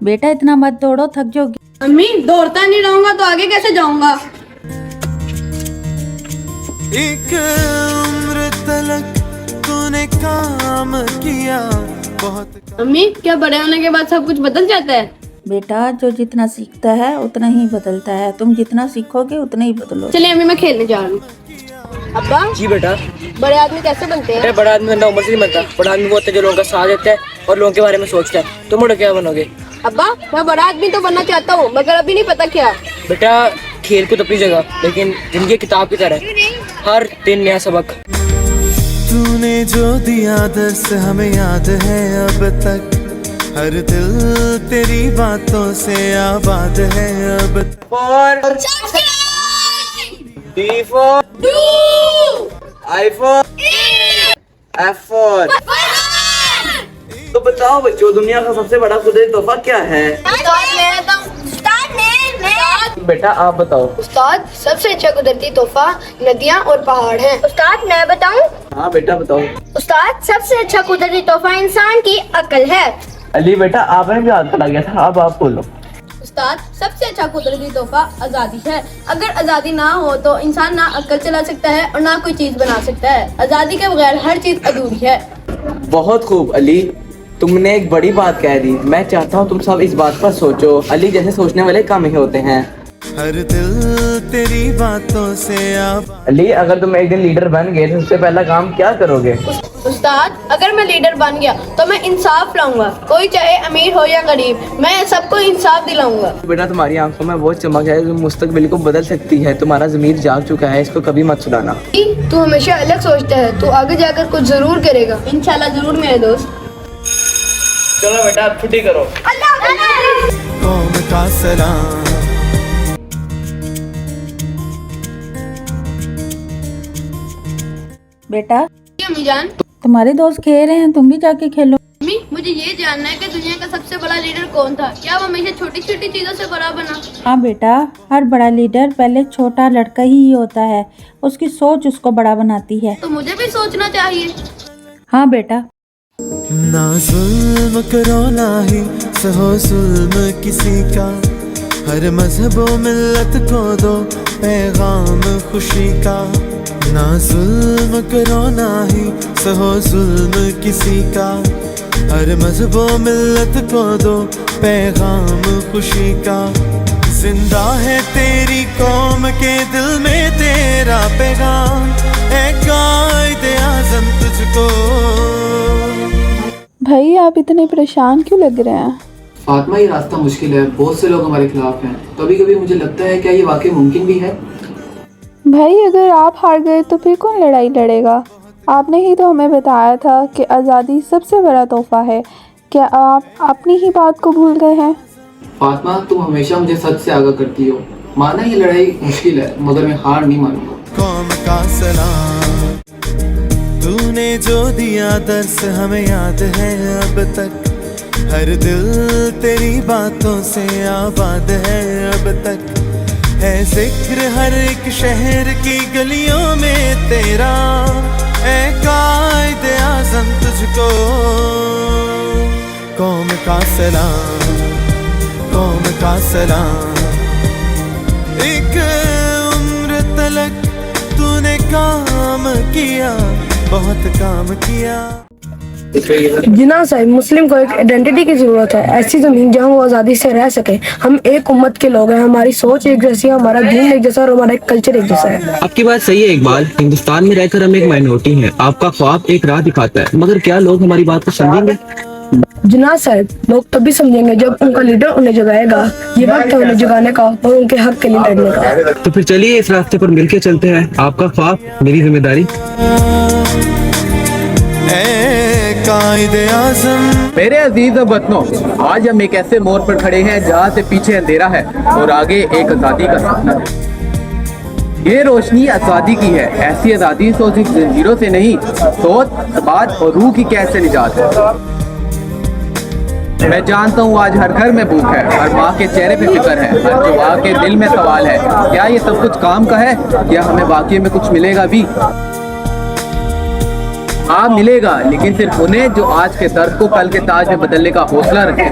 बेटा इतना मत दौड़ो, थक जाओगी। अम्मी दौड़ता नहीं रहूंगा तो आगे कैसे जाऊंगा। एक उम्र तलक तूने काम किया बहुत। अम्मी क्या बड़े होने के बाद सब कुछ बदल जाता है। बेटा जो जितना सीखता है उतना ही बदलता है, तुम जितना सीखोगे उतना ही बदलो। चलिए अम्मी मैं खेलने जा रहा हूँ। अब्बा जी बेटा। बड़े आदमी कैसे बनते हैं। अरे बड़ा आदमी बनना उम्र से नहीं बनता। बड़ा आदमी वो होता है जो लोगों का साथ देता है और लोगों के बारे में सोचता है। तुम बड़ा क्या बनोगे। अब्बा मैं बड़ा आदमी तो बनना चाहता हूँ मगर अभी नहीं पता क्या। बेटा खेल कूद अपनी जगह, लेकिन जिंदगी किताब की तरह, हर दिन नया सबक। तूने जो दिया दर्स हमें याद है अब तक, हर दिल तेरी बातों से आबाद है अब तक। D for iPhone, F for। तो बताओ बच्चों, दुनिया का सबसे बड़ा कुदरती तोहफा क्या है। बेटा आप बताओ। उस्ताद सबसे अच्छा कुदरती तोहफा नदियाँ और पहाड़ हैं। उस्ताद मैं बताऊं। हाँ बेटा बताओ। उस्ताद सबसे अच्छा कुदरती तोहफा इंसान की अकल है। अली बेटा आपने भी हाथ खड़ा गया था, अब आप बोलो। उस्ताद सबसे अच्छा कुदरती तोहफा आज़ादी है। अगर आज़ादी ना हो तो इंसान ना अक्ल चला सकता है और ना कोई चीज बना सकता है। आज़ादी के बगैर हर चीज अधूरी है। बहुत खूब अली, तुमने एक बड़ी बात कह दी। मैं चाहता हूँ तुम सब इस बात पर सोचो। अली जैसे सोचने वाले कम ही होते हैं। हर दिल तेरी बातों से आबाद। अली अगर तुम एक दिन लीडर बन गए तो सबसे पहला काम क्या करोगे। उस्ताद अगर मैं लीडर बन गया तो मैं इंसाफ लाऊंगा। कोई चाहे अमीर हो या गरीब, मैं सबको इंसाफ दिलाऊंगा। बेटा तुम्हारी आंखों में बहुत चमक है, तुम मुस्तकबिल को बदल सकती है। तुम्हारा ज़मीर जाग चुका है, इसको कभी मत सुनाना। तू हमेशा अलग सोचता है, तू आगे जाकर कुछ जरूर करेगा। इंशाल्लाह जरूर मेरे दोस्त। चलो बेटा अब छुट्टी करो। कौम का सलाम। बेटा अम्मी जान, तुम्हारे दोस्त खेल रहे हैं, तुम भी जाके खेलो। अम्मी मुझे ये जानना है कि दुनिया का सबसे बड़ा लीडर कौन था। क्या वो हमेशा छोटी छोटी चीजों से बड़ा बना। हाँ बेटा, हर बड़ा लीडर पहले छोटा लड़का ही होता है, उसकी सोच उसको बड़ा बनाती है। तो मुझे भी सोचना चाहिए। हाँ बेटा। ना जुल्म करो ना ही सहो जुल्म किसी का, हर मजहब व मिल्लत को दो पैगाम खुशी का। ना जुल्म करो ना ही सहो जुल्म किसी का, हर मजहब व मिल्लत को दो पैगाम खुशी का। जिंदा है तेरी कौम के दिल में तेरा पैगाम, ऐ कायदे आज़म तुझको। भाई आप इतने परेशान क्यों लग रहे हैं। फातिमा ये रास्ता मुश्किल है, बहुत से लोग हमारे खिलाफ हैं। कभी कभी मुझे लगता है क्या ये वाकई मुमकिन भी है। भाई अगर आप हार गए तो फिर कौन लड़ाई लड़ेगा। आपने ही तो हमें बताया था कि आज़ादी सबसे बड़ा तोहफा है। क्या आप अपनी ही बात को भूल गए हैं। फातिमा तुम हमेशा मुझे सच से आगाह करती हो। माना ये लड़ाई मुश्किल है मगर मैं हार नहीं मानूंगा। कौम का सलाम। तूने जो दिया दर्स हमें याद है अब तक, हर दिल तेरी बातों से आबाद है अब तक। है जिक्र हर एक शहर की गलियों में तेरा, ऐ कायदे आज़म तुझको। कौम का सलाम, कौम का सलाम। एक उम्र तलक तूने काम किया, बहुत काम किया। जिना साहब, मुस्लिम को एक आइडेंटिटी की जरूरत है, ऐसी जमीन जहाँ वो आज़ादी से रह सके। हम एक उम्मत के लोग हैं, हमारी सोच एक जैसी है, हमारा दीन एक जैसा और हमारा कल्चर एक जैसा है। आपकी बात सही है इकबाल, हिंदुस्तान में रहकर हम एक माइनॉरिटी हैं। आपका ख्वाब एक राह दिखाता है, मगर क्या लोग हमारी बात को समझेंगे। जिना साहब, लोग तभी समझेंगे जब उनका लीडर उन्हें जगाएगा। ये वक्त है उन्हें जगाने का और उनके हक के लिए लड़ने का। तो फिर चलिए इस रास्ते पर मिलकर चलते हैं। आपका ख्वाब मेरी जिम्मेदारी। कायदे आज़म। मेरे अजीज वतनों, आज हम एक ऐसे मोड़ पर खड़े हैं जहाँ से पीछे अंधेरा है और आगे एक आज़ादी का सपना है। ये रोशनी आज़ादी की है, ऐसी आज़ादी तो सिर्फ जंजीरों से नहीं, सोच, बात और रूह की कैद से निजात है। मैं जानता हूँ आज हर घर में भूख है, हर माँ के चेहरे पे फिक्र है, हर जवान के दिल में सवाल है, क्या ये सब कुछ काम का है या हमें वाकई में कुछ मिलेगा भी। हाँ मिलेगा, लेकिन सिर्फ उन्हें जो आज के दर्द को कल के ताज में बदलने का हौसला रखे।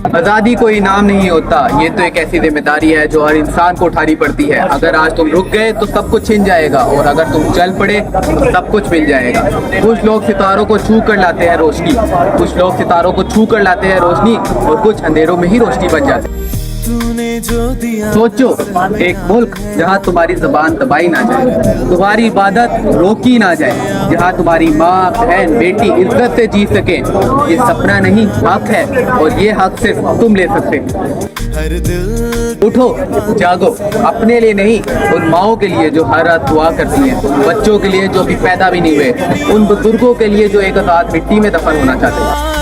आज़ादी कोई इनाम नहीं होता, ये तो एक ऐसी जिम्मेदारी है जो हर इंसान को उठानी पड़ती है। अगर आज तुम रुक गए तो सब कुछ छिन जाएगा, और अगर तुम चल पड़े तो सब कुछ मिल जाएगा। कुछ लोग सितारों को छू कर लाते हैं रोशनी, कुछ लोग सितारों को छू कर लाते हैं रोशनी, और कुछ अंधेरों में ही रोशनी बन जाते हैं। तूने जो दिया सोचो, एक मुल्क जहाँ तुम्हारी जबान दबाई ना जाए, तुम्हारी इबादत रोकी ना जाए, जहाँ तुम्हारी माँ बहन बेटी इज्जत से जी सके। ये सपना नहीं, हक है, और ये हक सिर्फ तुम ले सकते हो। हर दिल उठो, जागो, अपने लिए नहीं, उन माओं के लिए जो हर रात दुआ करती हैं, उन बच्चों के लिए जो अभी पैदा भी नहीं हुए, उन बुजुर्गों के लिए जो एक आजाद मिट्टी में दफन होना चाहते हैं।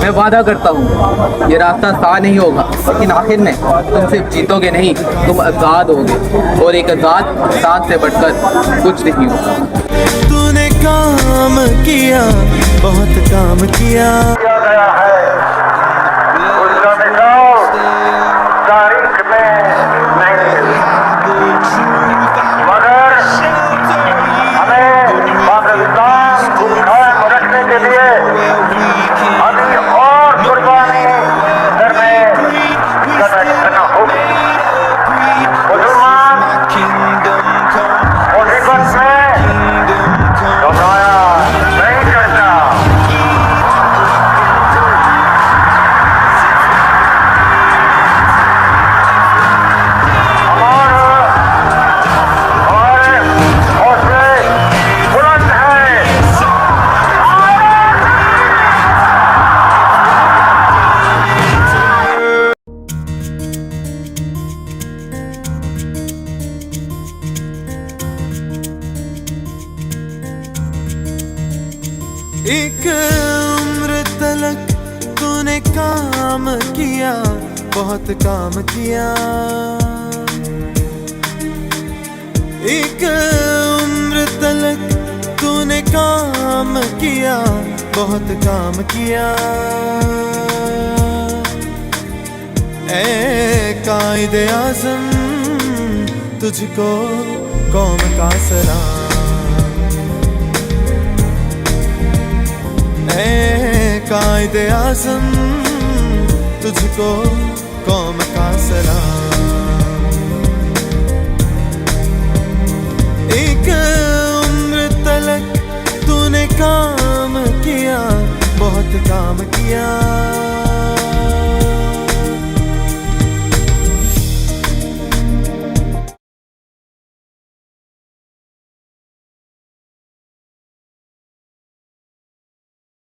मैं वादा करता हूँ ये रास्ता आसान नहीं होगा, लेकिन आखिर में तुम सिर्फ जीतोगे नहीं, तुम आज़ाद होगे, और एक आज़ाद इंसान से बढ़कर कुछ नहीं होगा। तूने काम किया, बहुत काम किया। एक उम्र तलक तूने काम किया, बहुत काम किया। एक उम्र तलक तूने काम किया, बहुत काम किया। ऐ कायदे आज़म, तुझको कौम का सलाम। ऐ कायदे आज़म, तुझको कौम का सलाम। एक उम्र तलक तूने काम किया, बहुत काम किया।